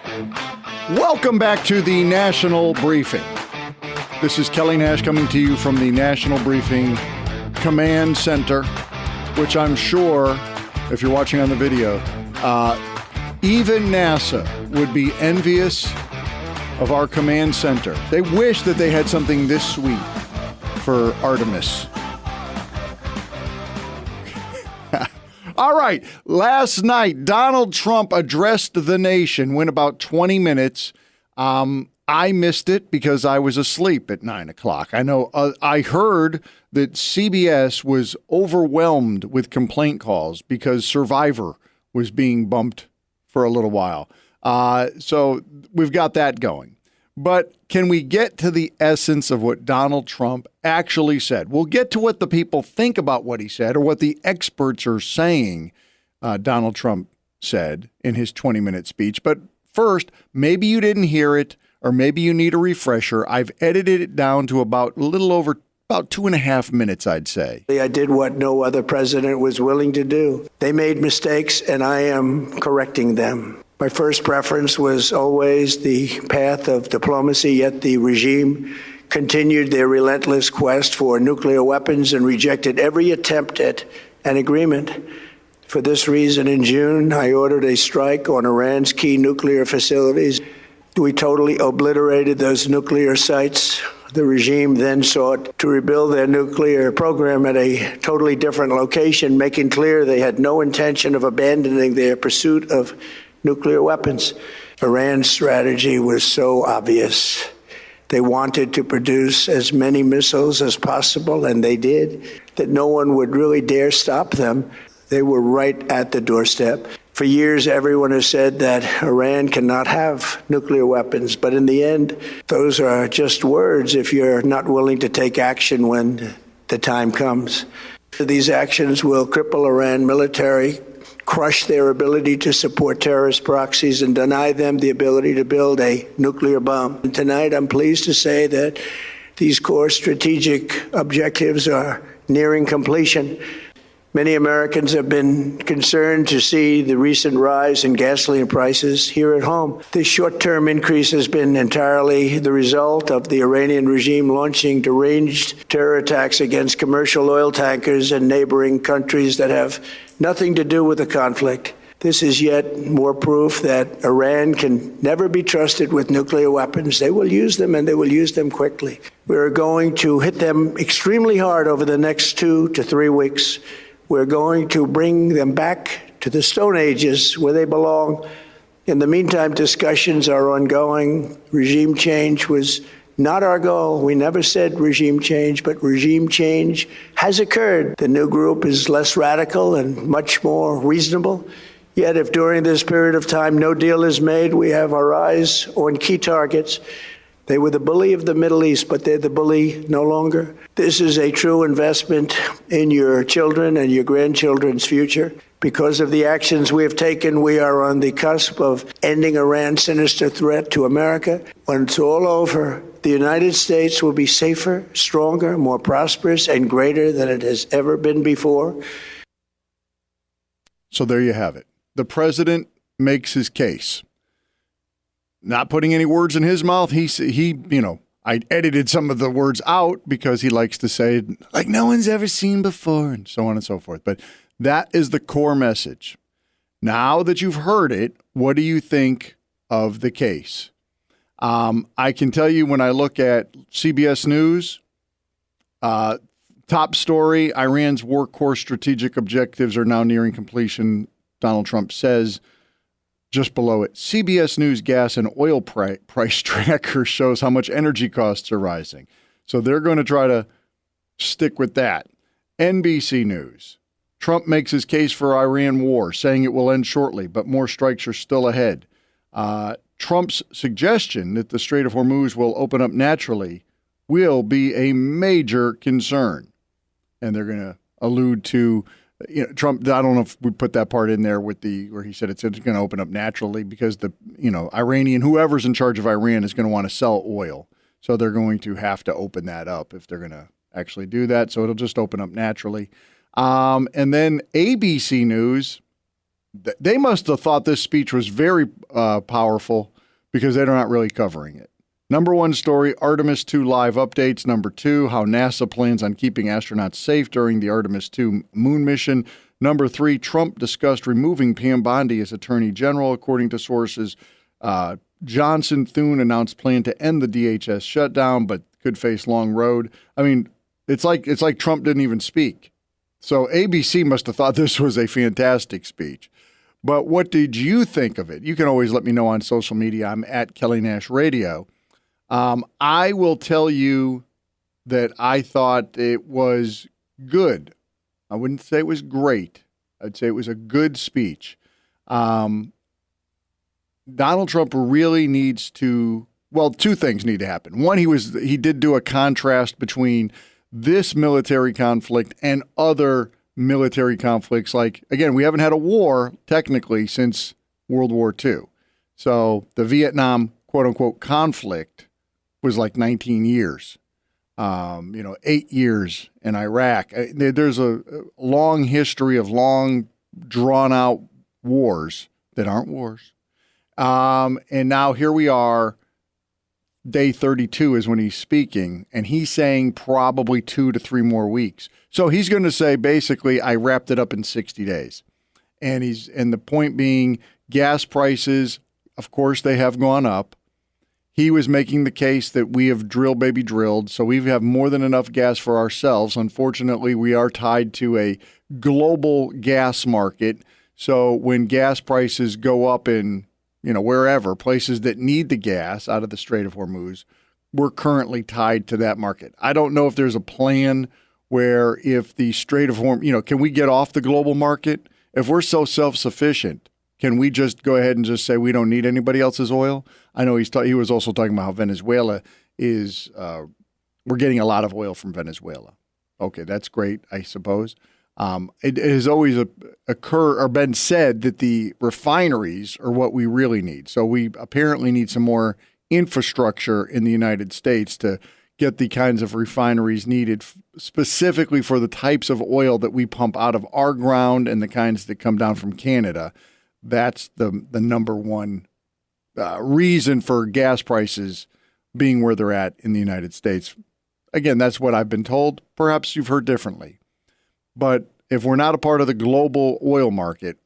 Welcome back to the National Briefing. This is Kelly Nash coming to you from the National Briefing Command Center, which I'm sure, if you're watching on the video, even NASA would be envious of our command center. They wish that they had something this sweet for Artemis. All right. Last night, Donald Trump addressed the nation, went about 20 minutes. I missed it because I was asleep at 9 o'clock. I know I heard that CBS was overwhelmed with complaint calls because Survivor was being bumped for a little while. So we've got that going. But can we get to the essence of what Donald Trump actually said? We'll get to what the people think about what he said or what the experts are saying Donald Trump said in his 20-minute speech. But first, maybe you didn't hear it or maybe you need a refresher. I've edited it down to about a little over about 2.5 minutes, I'd say. I did what no other president was willing to do. They made mistakes, and I am correcting them. My first preference was always the path of diplomacy, yet the regime continued their relentless quest for nuclear weapons and rejected every attempt at an agreement. For this reason, in June, I ordered a strike on Iran's key nuclear facilities. We totally obliterated those nuclear sites. The regime then sought to rebuild their nuclear program at a totally different location, making clear they had no intention of abandoning their pursuit of nuclear weapons. Iran's strategy was so obvious. They wanted to produce as many missiles as possible, and they did, that no one would really dare stop them. They were right at the doorstep. For years, everyone has said that Iran cannot have nuclear weapons, but in the end, those are just words if you're not willing to take action when the time comes. These actions will cripple Iran military, crush their ability to support terrorist proxies, and deny them the ability to build a nuclear bomb. And tonight, I'm pleased to say that these core strategic objectives are nearing completion. Many Americans have been concerned to see the recent rise in gasoline prices here at home. This short-term increase has been entirely the result of the Iranian regime launching deranged terror attacks against commercial oil tankers and neighboring countries that have nothing to do with the conflict. This is yet more proof that Iran can never be trusted with nuclear weapons. They will use them, and they will use them quickly. We are going to hit them extremely hard over the next 2 to 3 weeks. We're going to bring them back to the Stone Ages where they belong. In the meantime, discussions are ongoing. Regime change was not our goal. We never said regime change, but regime change has occurred. The new group is less radical and much more reasonable. Yet if during this period of time no deal is made, we have our eyes on key targets. They were the bully of the Middle East, but they're the bully no longer. This is a true investment in your children and your grandchildren's future. Because of the actions we have taken, we are on the cusp of ending Iran's sinister threat to America. When it's all over, the United States will be safer, stronger, more prosperous, and greater than it has ever been before. So there you have it. The president makes his case. Not putting any words in his mouth. I edited some of the words out because he likes to say, like no one's ever seen before, and so on and so forth. But that is the core message. Now that you've heard it, what do you think of the case? I can tell you when I look at CBS News, top story, Iran's war core strategic objectives are now nearing completion, Donald Trump says. Just below it, CBS News gas and oil price tracker shows how much energy costs are rising. So they're going to try to stick with that. NBC News. Trump makes his case for Iran war, saying it will end shortly, but more strikes are still ahead. Trump's suggestion that the Strait of Hormuz will open up naturally will be a major concern. And they're going to allude to Trump. I don't know if we put that part in there with where he said it's going to open up naturally because Iranian, whoever's in charge of Iran is going to want to sell oil. So they're going to have to open that up if they're going to actually do that. So it'll just open up naturally. And then ABC News, they must have thought this speech was very powerful because they're not really covering it. Number one story, Artemis 2 live updates. Number two, how NASA plans on keeping astronauts safe during the Artemis 2 moon mission. Number three, Trump discussed removing Pam Bondi as Attorney General, according to sources. Johnson Thune announced plan to end the DHS shutdown, but could face long road. I mean, it's like Trump didn't even speak. So ABC must have thought this was a fantastic speech. But what did you think of it? You can always let me know on social media. I'm at Kelly Nash Radio. I will tell you that I thought it was good. I wouldn't say it was great. I'd say it was a good speech. Donald Trump really needs to, well, two things need to happen. One, he did do a contrast between this military conflict and other military conflicts. Like, again, we haven't had a war technically since World War II. So the Vietnam, quote unquote, conflict was like 19 years, 8 years in Iraq. There's a long history of long, drawn-out wars that aren't wars. And now here we are, day 32 is when he's speaking, and he's saying probably 2 to 3 more weeks. So he's going to say, basically, I wrapped it up in 60 days. And the point being, gas prices, of course, they have gone up. He was making the case that we have drilled, baby drilled, so we have more than enough gas for ourselves. Unfortunately, we are tied to a global gas market. So when gas prices go up in, wherever, places that need the gas out of the Strait of Hormuz, we're currently tied to that market. I don't know if there's a plan where if the Strait of Hormuz, can we get off the global market? If we're so self-sufficient, can we just go ahead and just say we don't need anybody else's oil? I know he was also talking about how Venezuela is, we're getting a lot of oil from Venezuela. Okay, that's great, I suppose. It has always been said that the refineries are what we really need. So we apparently need some more infrastructure in the United States to get the kinds of refineries needed specifically for the types of oil that we pump out of our ground and the kinds that come down from Canada. That's the number one reason for gas prices being where they're at in the United States. Again, that's what I've been told. Perhaps you've heard differently. But if we're not a part of the global oil market,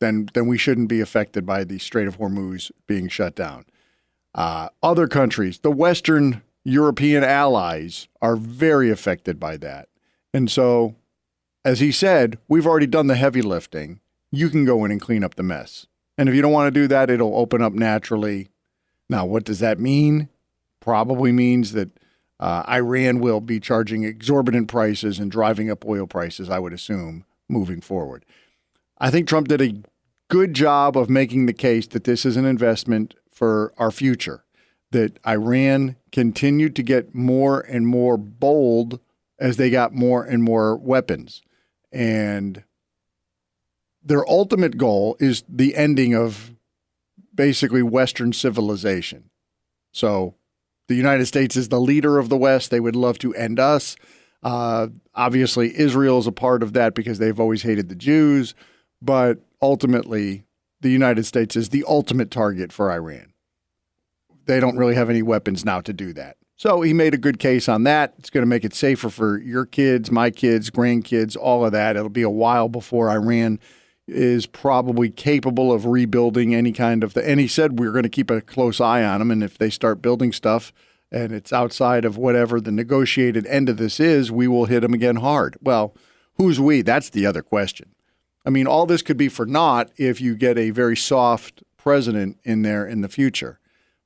then we shouldn't be affected by the Strait of Hormuz being shut down. Other countries, the Western European allies, are very affected by that. And so, as he said, we've already done the heavy lifting. You can go in and clean up the mess. And if you don't want to do that, it'll open up naturally. Now, what does that mean? Probably means that Iran will be charging exorbitant prices and driving up oil prices, I would assume, moving forward. I think Trump did a good job of making the case that this is an investment for our future, that Iran continued to get more and more bold as they got more and more weapons. And their ultimate goal is the ending of basically Western civilization. So the United States is the leader of the West. They would love to end us. Obviously, Israel is a part of that because they've always hated the Jews. But ultimately, the United States is the ultimate target for Iran. They don't really have any weapons now to do that. So he made a good case on that. It's going to make it safer for your kids, my kids, grandkids, all of that. It'll be a while before Iran is probably capable of rebuilding any kind of and he said we're going to keep a close eye on them, and if they start building stuff and it's outside of whatever the negotiated end of this is, we will hit them again hard. Well, who's we? That's the other question. I mean, all this could be for naught if you get a very soft president in there in the future.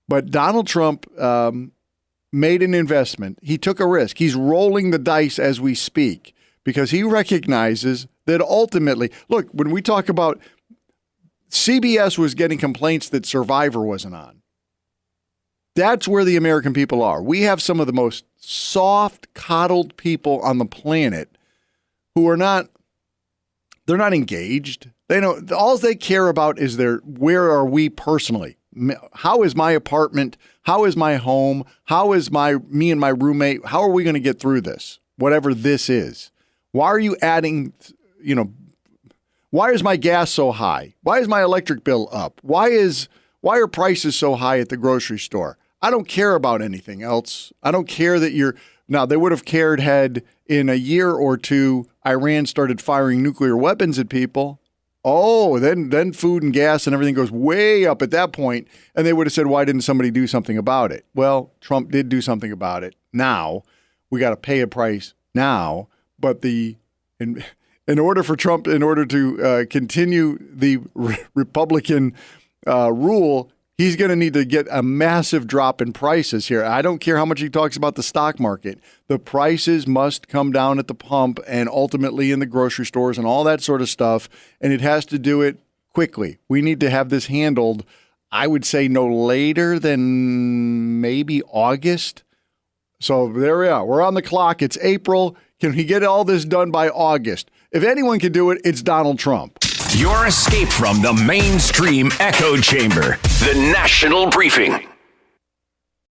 But Donald Trump made an investment. He took a risk. He's rolling the dice as we speak because he recognizes that ultimately, look, when we talk about CBS was getting complaints that Survivor wasn't on. That's where the American people are. We have some of the most soft, coddled people on the planet who are they're not engaged. All they care about is where are we personally? How is my apartment? How is my home? How is me and my roommate? How are we going to get through this? Whatever this is. Why are you adding, why is my gas so high? Why is my electric bill up? Why is Why are prices so high at the grocery store? I don't care about anything else. I don't care that now they would have cared had in a year or two Iran started firing nuclear weapons at people. Oh, then food and gas and everything goes way up at that point, and they would have said, why didn't somebody do something about it? Well, Trump did do something about it. Now we got to pay a price now, but in order to continue the Republican rule, he's going to need to get a massive drop in prices here. I don't care how much he talks about the stock market. The prices must come down at the pump and ultimately in the grocery stores and all that sort of stuff. And it has to do it quickly. We need to have this handled, I would say, no later than maybe August. So there we are. We're on the clock. It's April. Can he get all this done by August? If anyone can do it, it's Donald Trump. Your escape from the mainstream echo chamber. The National Briefing.